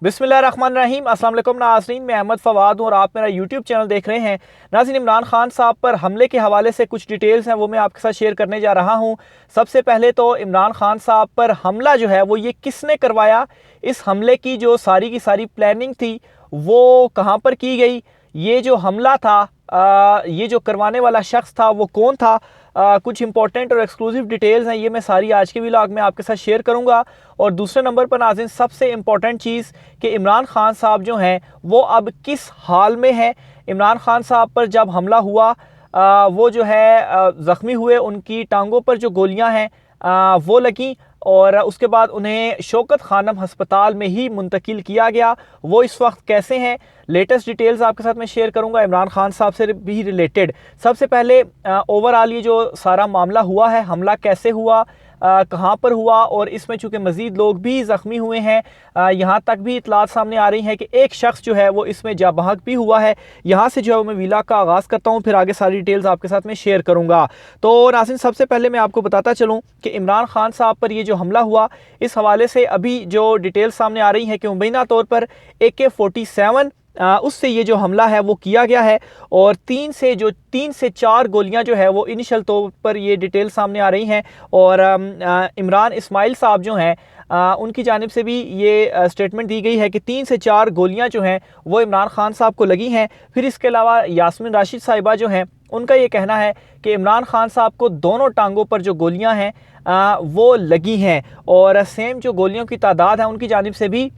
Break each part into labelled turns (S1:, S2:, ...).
S1: बिस्मिल्लाहिर्रहमानिर्रहीम। अस्सलाम वालेकुम नाज़रीन, मैं अहमद फवाद हूँ और आप मेरा यूट्यूब चैनल देख रहे हैं। नाज़रीन, इमरान खान साहब पर हमले के हवाले से कुछ डिटेल्स हैं वो मैं आपके साथ शेयर करने जा रहा हूँ। सबसे पहले तो इमरान खान साहब पर हमला जो है वो ये किसने करवाया, इस हमले की जो सारी की सारी प्लानिंग थी वो कहाँ पर की गई, ये जो हमला था ये जो करवाने वाला शख्स था वो कौन था, कुछ इंपॉर्टेंट और एक्सक्लूसिव डिटेल्स हैं, ये मैं सारी आज के व्लॉग में आपके साथ शेयर करूंगा। और दूसरे नंबर पर नाज़रीन सबसे इंपॉर्टेंट चीज़ कि इमरान खान साहब जो हैं वो अब किस हाल में हैं। इमरान खान साहब पर जब हमला हुआ वो जो है ज़ख्मी हुए, उनकी टांगों पर जो गोलियां हैं वो लगी और उसके बाद उन्हें शौकत खानम हस्पताल में ही मुंतकिल किया गया। वो इस वक्त कैसे हैं, लेटेस्ट डिटेल्स आपके साथ मैं शेयर करूंगा इमरान खान साहब से भी रिलेटेड। सबसे पहले ओवरऑल ये जो सारा मामला हुआ है, हमला कैसे हुआ, कहाँ पर हुआ, और इसमें चूँकि मज़ीद लोग भी ज़ख्मी हुए हैं, यहाँ तक भी इतलात सामने आ रही हैं कि एक शख्स जो है वो इसमें जा बहक भी हुआ है। यहाँ से जो है मैं व्लॉग का आगाज़ करता हूँ, फिर आगे सारी डिटेल्स आपके साथ मैं शेयर करूँगा। तो नाज़रीन सबसे पहले मैं आपको बताता चलूँ कि इमरान खान साहब पर ये जो हमला हुआ, इस हवाले से अभी जो डिटेल्स सामने आ रही हैं कि मुबैना तौर पर AK-47 उससे ये जो हमला है वो किया गया है और तीन से चार गोलियां जो है वो इनिशियल तौर पर ये डिटेल सामने आ रही हैं। और इमरान इस्माइल साहब जो हैं उनकी जानिब से भी ये स्टेटमेंट दी गई है कि 3 से 4 गोलियां जो हैं वो इमरान खान साहब को लगी हैं। फिर इसके अलावा यास्मीन राशिद साहिबा जो हैं उनका ये कहना है कि इमरान खान साहब को दोनों टांगों पर जो गोलियां हैं वो लगी हैं और सेम जो गोलियों की तादाद है उनकी जानिब से भी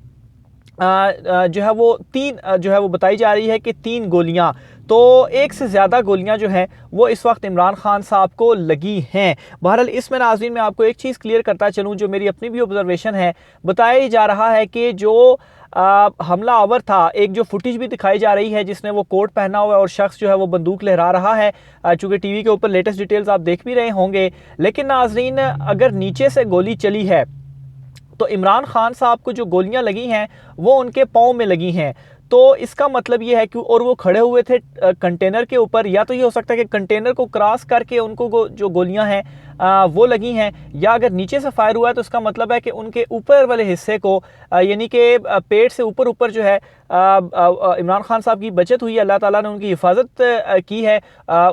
S1: जो है वो जो है वो बताई जा रही है कि 3 गोलियां, तो एक से ज़्यादा गोलियां जो हैं वो इस वक्त इमरान खान साहब को लगी हैं। बहरहाल इसमें नाज़रीन मैं आपको एक चीज़ क्लियर करता चलूं जो मेरी अपनी भी ऑब्जर्वेशन है। बताया जा रहा है कि जो हमला आवर था, एक जो फुटेज भी दिखाई जा रही है जिसने वो कोट पहना हुआ है और शख्स जो है वो बंदूक लहरा रहा है, चूँकि टीवी के ऊपर लेटेस्ट डिटेल्स आप देख भी रहे होंगे। लेकिन नाज़रीन अगर नीचे से गोली चली है तो इमरान खान साहब को जो गोलियां लगी हैं वो उनके पाँव में लगी हैं, तो इसका मतलब ये है कि और वो खड़े हुए थे कंटेनर के ऊपर, या तो ये हो सकता है कि कंटेनर को क्रॉस करके उनको जो गोलियां हैं वो लगी हैं, या अगर नीचे से फायर हुआ है तो इसका मतलब है कि उनके ऊपर वाले हिस्से को यानी कि पेट से ऊपर जो है इमरान खान साहब की बचत हुई, अल्लाह ताला ने उनकी हिफाजत की है,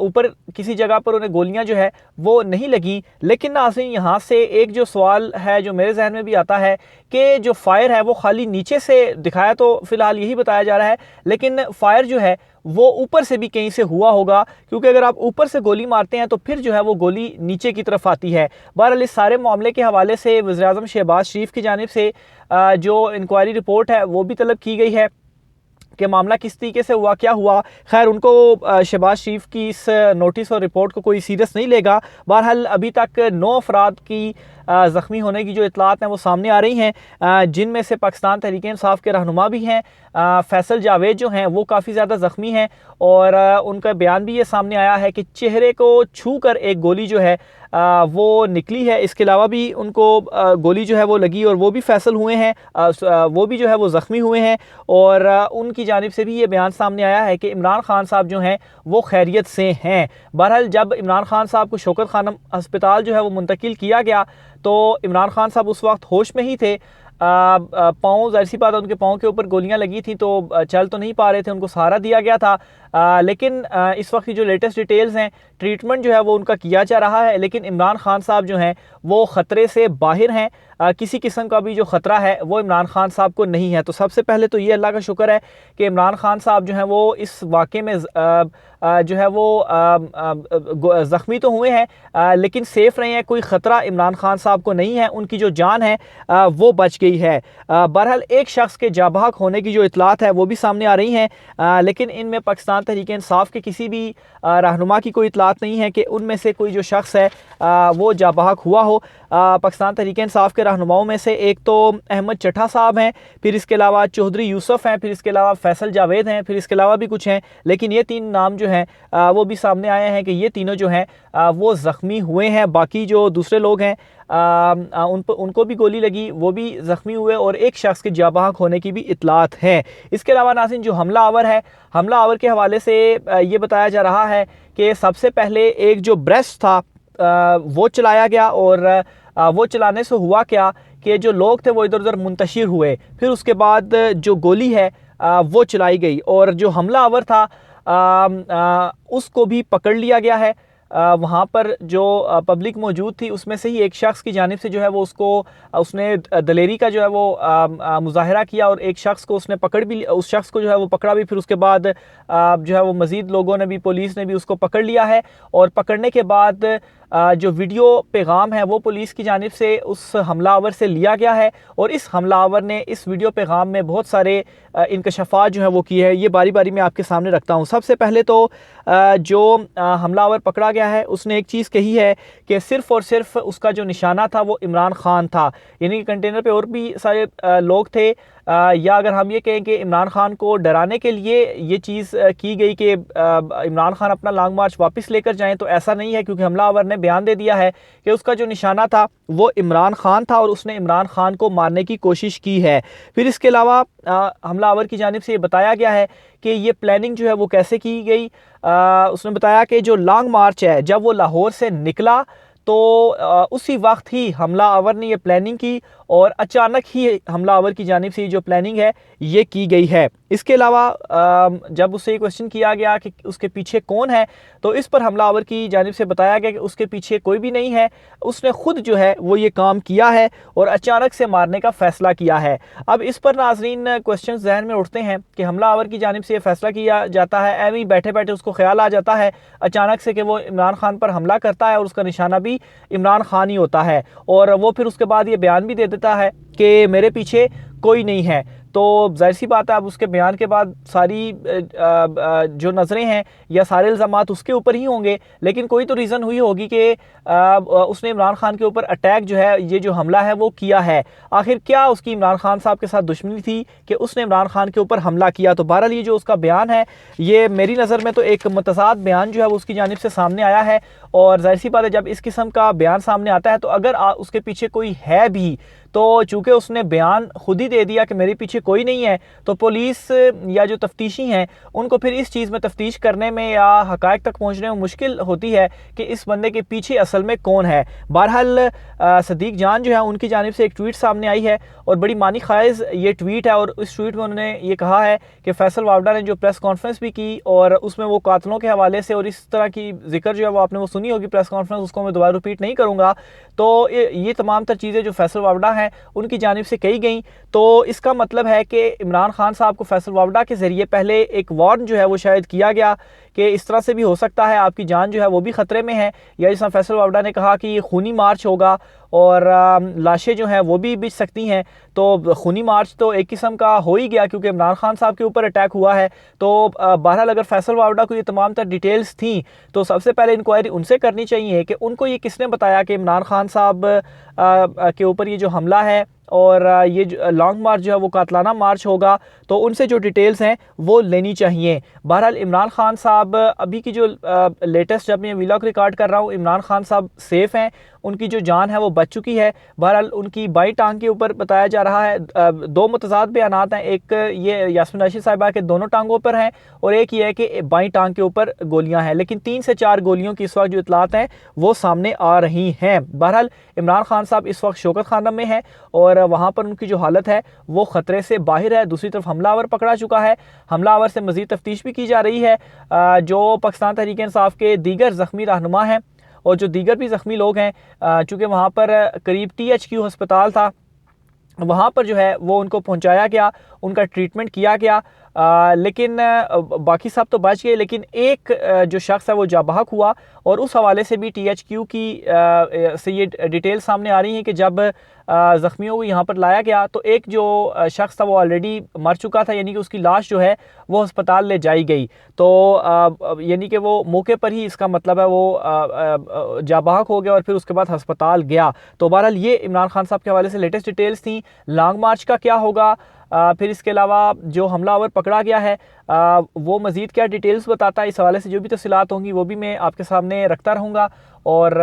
S1: ऊपर किसी जगह पर उन्हें गोलियां जो है वो नहीं लगी। लेकिन नाज़रीन यहाँ से एक जो सवाल है जो मेरे जहन में भी आता है कि जो फायर है वो खाली नीचे से दिखाया तो फिलहाल यही बताया जा रहा है, लेकिन फायर जो है वो ऊपर से भी कहीं से हुआ होगा, क्योंकि अगर आप ऊपर से गोली मारते हैं तो फिर जो है वो गोली नीचे की तरफ आती है। बहरहाल इस सारे मामले के हवाले से वज़ीर-ए-आज़म शहबाज शरीफ की जानिब से जो इंक्वायरी रिपोर्ट है वो भी तलब की गई है कि मामला किस तरीके से हुआ, क्या हुआ। खैर उनको शहबाज शरीफ की इस नोटिस और रिपोर्ट को कोई सीरियस नहीं लेगा। बहरहाल अभी तक 9 अफराद की ज़ख्मी होने की जो इतलात हैं वो सामने आ रही हैं, जिनमें से पाकिस्तान तहरीक-ए-इंसाफ के रहनुमा भी हैं। फैसल जावेद जो हैं वो काफ़ी ज़्यादा ज़ख्मी हैं और उनका बयान भी ये सामने आया है कि चेहरे को छू कर एक गोली जो है वो निकली है। इसके अलावा भी उनको गोली जो है वो लगी और वो भी फैसल हुए हैं, वो भी जो है वो ज़ख्मी हुए हैं और उनकी जानिब से भी ये बयान सामने आया है कि इमरान खान साहब जो हैं वो खैरियत से हैं। बहरहाल जब इमरान खान साहब को शौकत खानम अस्पताल जो है वो मुंतकिल किया गया तो इमरान खान साहब उस वक्त होश में ही थे। पाँव, जाहिर सी बात है उनके पाँव के ऊपर गोलियां लगी थी तो चल तो नहीं पा रहे थे, उनको सहारा दिया गया था। लेकिन इस वक्त की जो लेटेस्ट डिटेल्स हैं, ट्रीटमेंट जो है वो उनका किया जा रहा है, लेकिन इमरान खान साहब जो हैं वो ख़तरे से बाहर हैं। किसी किस्म का भी जो ख़तरा है वो इमरान खान साहब को नहीं है। तो सबसे पहले तो ये अल्लाह का शुक्र है कि इमरान खान साहब जो हैं वो इस वाक़े में जो है वो ज़ख्मी तो हुए हैं लेकिन सेफ़ रहे हैं, कोई ख़तरा इमरान खान साहब को नहीं है, उनकी जो जान है वो बच गई है। बहरहाल एक शख्स के जाबाक होने की जो इतलात है वो भी सामने आ रही हैं, लेकिन इनमें पाकिस्तान तहरीक-ए-इंसाफ के किसी भी रहनुमा की कोई इतलात नहीं है कि उनमें से कोई जो शख्स है वो जाबाक हुआ हो। पाकिस्तान तहरीक-ए-इंसाफ के रहनुमाओं में से एक तो अहमद चट्ठा साहब हैं, फिर इसके अलावा चौधरी यूसुफ हैं, फिर इसके अलावा फैसल जावेद हैं, फिर इसके अलावा भी कुछ हैं, लेकिन ये 3 नाम जो हैं वो भी सामने आए हैं कि ये तीनों जो हैं वो ज़ख्मी हुए हैं। बाकी जो दूसरे लोग हैं उनको भी गोली लगी, वो भी ज़ख्मी हुए और एक शख्स के जाबाक होने की भी इतलात है। इसके अलावा नाज़रीन जो हमला आवर है, हमला आवर के हवाले से ये बताया जा रहा है कि सबसे पहले एक जो ब्रेस्ट था वो चलाया गया और वो चलाने से हुआ क्या कि जो लोग थे वो इधर उधर मुंतशिर हुए। फिर उसके बाद जो गोली है वो चलाई गई और जो हमलावर था उसको भी पकड़ लिया गया है। वहाँ पर जो पब्लिक मौजूद थी उसमें से ही एक शख्स की जानिब से जो है वो उसने दलेरी का जो है वो मुजाहरा किया और एक शख्स को उसने पकड़ भी, उस शख्स को जो है वो पकड़ा भी। फिर उसके बाद जो है वो मज़ीद लोगों ने भी, पुलिस ने भी उसको पकड़ लिया है और पकड़ने के बाद जो वीडियो पैगाम है वो पुलिस की जानिब से उस हमलावर से लिया गया है और इस हमलावर ने इस वीडियो पैगाम में बहुत सारे इंकशाफात जो है वो किए हैं। ये बारी बारी मैं आपके सामने रखता हूँ। सबसे पहले तो जो हमलावर पकड़ा गया है उसने एक चीज़ कही है कि सिर्फ़ और सिर्फ उसका जो निशाना था वो इमरान खान था, यानी कि कंटेनर पे और भी सारे लोग थे। या अगर हम ये कहें कि इमरान खान को डराने के लिए ये चीज़ की गई कि इमरान खान अपना लॉन्ग मार्च वापस लेकर जाएं, तो ऐसा नहीं है, क्योंकि हमलावर ने बयान दे दिया है कि उसका जो निशाना था वो इमरान खान था और उसने इमरान खान को मारने की कोशिश की है। फिर इसके अलावा हमलावर की जानिब से ये बताया गया है कि ये प्लानिंग जो है वो कैसे की गई। उसने बताया कि जो लॉन्ग मार्च है जब वो लाहौर से निकला तो उसी वक्त ही हमलावर ने ये प्लानिंग की और अचानक ही हमलावर की जानिब से जो प्लानिंग है ये की गई है। इसके अलावा जब उससे ये क्वेश्चन किया गया कि उसके पीछे कौन है, तो इस पर हमलावर की जानिब से बताया गया कि उसके पीछे कोई भी नहीं है, उसने खुद जो है वो ये काम किया है और अचानक से मारने का फ़ैसला किया है। अब इस पर नाज़रीन क्वेश्चन जहन में उठते हैं कि हमलावर की जानिब से ये फ़ैसला किया जाता है, ऐਵੇਂ ही बैठे बैठे उसको ख्याल आ जाता है अचानक से कि वो इमरान खान पर हमला करता है और उसका निशाना भी इमरान खान ही होता है और वो फिर उसके बाद ये बयान भी दे देता है कि मेरे पीछे कोई नहीं है। तो जाहिर सी बात है अब उसके बयान के बाद सारी जो नज़रें हैं या सारे इल्ज़ामात उसके ऊपर ही होंगे, लेकिन कोई तो रीज़न हुई होगी कि उसने इमरान खान के ऊपर अटैक जो है, ये जो हमला है वो किया है। आखिर क्या उसकी इमरान खान साहब के साथ दुश्मनी थी कि उसने इमरान खान के ऊपर हमला किया? तो बहरहाल ये जो उसका बयान है ये मेरी नज़र में तो एक मुतज़ाद बयान जो है वो उसकी जानिब से सामने आया है और जाहिर सी बात है जब इस किस्म का बयान सामने आता है तो अगर उसके पीछे कोई है भी, तो चूँकि उसने बयान खुद ही दे दिया कि मेरे पीछे कोई नहीं है, तो पुलिस या जो तफ्तीशी हैं उनको फिर इस चीज़ में तफ्तीश करने में या हक़ाइक़ तक पहुँचने में मुश्किल होती है कि इस बंदे के पीछे असल में कौन है। बहरहाल सदीक जान जो है उनकी जानिब से एक ट्वीट सामने आई है और बड़ी मानी ख़ाइज़ ये ट्वीट है और इस ट्वीट में उन्होंने ये कहा है कि फैसल वावडा ने जो प्रेस कॉन्फ्रेंस भी की और उसमें वो कातलों के हवाले से और इस तरह की जिक्र जो है वो आपने वो सुनी होगी प्रेस कॉन्फ्रेंस, उसको मैं दोबारा रिपीट नहीं करूँगा। तो ये तमाम तर चीज़ें जो फैसल वावडा हैं उनकी जानिब से कही गई, तो इसका मतलब है कि इमरान खान साहब को फैसल वावडा के ज़रिए पहले एक वार्न जो है वो शायद किया गया कि इस तरह से भी हो सकता है आपकी जान जो है वो भी ख़तरे में है, या जिस फैसल वावडा ने कहा कि ये खूनी मार्च होगा और लाशें जो हैं वो भी बिछ सकती हैं। तो खूनी मार्च तो एक किस्म का हो ही गया क्योंकि इमरान खान साहब के ऊपर अटैक हुआ है। तो बहरहाल अगर फैसल वावडा को ये तमाम तर डिटेल्स थी तो सबसे पहले इंक्वायरी उनसे करनी चाहिए कि उनको ये किसने बताया कि इमरान खान साहब के ऊपर ये जो हमला है और ये जो लॉन्ग मार्च जो है वो कातलाना मार्च होगा, तो उनसे जो डिटेल्स हैं वो लेनी चाहिए। बहरहाल इमरान खान साहब अभी की जो लेटेस्ट, जब मैं व्लॉग रिकॉर्ड कर रहा हूँ, इमरान खान साहब सेफ़ हैं, उनकी जो जान है वो बच चुकी है। बहरहाल उनकी बाई टांग के ऊपर बताया जा रहा है, दो मुतज़ाद बयानात हैं, एक ये यास्मीन राशिद साहिबा के दोनों टांगों पर हैं और एक ये है कि बाई टांग के ऊपर गोलियां हैं, लेकिन 3 से 4 गोलियों की इस वक्त जो इतलात हैं वो सामने आ रही हैं। बहरहाल इमरान खान साहब इस वक्त शौकत खाना में है और वहाँ पर उनकी जो हालत है वो ख़तरे से बाहर है। दूसरी तरफ हमलावर पकड़ा चुका है, हमलावर से मज़ीद तफ्तीश भी की जा रही है। जो पाकिस्तान तहरीक इंसाफ के दीगर ज़ख्मी रहनुमा हैं और जो दीगर भी ज़ख्मी लोग हैं, चूँकि वहाँ पर करीब THQ अस्पताल था, वहाँ पर जो है वो उनको पहुँचाया गया, उनका ट्रीटमेंट किया गया, लेकिन बाकी सब तो बच गए, लेकिन एक जो शख्स है वो जाबाहक हुआ और उस हवाले से भी THQ की से ये डिटेल सामने आ रही हैं कि जब ज़ख्मियों को यहाँ पर लाया गया तो एक जो शख्स था वो ऑलरेडी मर चुका था, यानी कि उसकी लाश जो है वो अस्पताल ले जाई गई। तो यानी कि वो मौके पर ही, इसका मतलब है वो जाबाहक हो गया और फिर उसके बाद अस्पताल गया। तो बहरहाल ये इमरान खान साहब के हवाले से लेटेस्ट डिटेल्स थी। लॉन्ग मार्च का क्या होगा, फिर इसके अलावा जो हमलावर पकड़ा गया है वो मज़ीद क्या डिटेल्स बताता है, इस हवाले से जो भी तफसीलात होंगी वो भी मैं आपके सामने रखता रहूँगा। और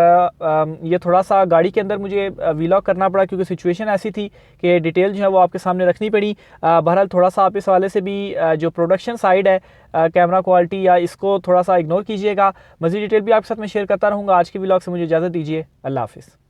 S1: ये थोड़ा सा गाड़ी के अंदर मुझे व्लॉग करना पड़ा क्योंकि सिचुएशन ऐसी थी कि डिटेल जो है वो आपके सामने रखनी पड़ी। बहरहाल थोड़ा सा आप इस हवाले से भी जो प्रोडक्शन साइड है, कैमरा क्वालिटी या इसको थोड़ा सा इग्नोर कीजिएगा। मज़ीद डिटेल भी आपके साथ मैं शेयर करता रहूँगा। आज की व्लॉग से मुझे इजाज़त दीजिए। अल्लाह हाफ़िज़।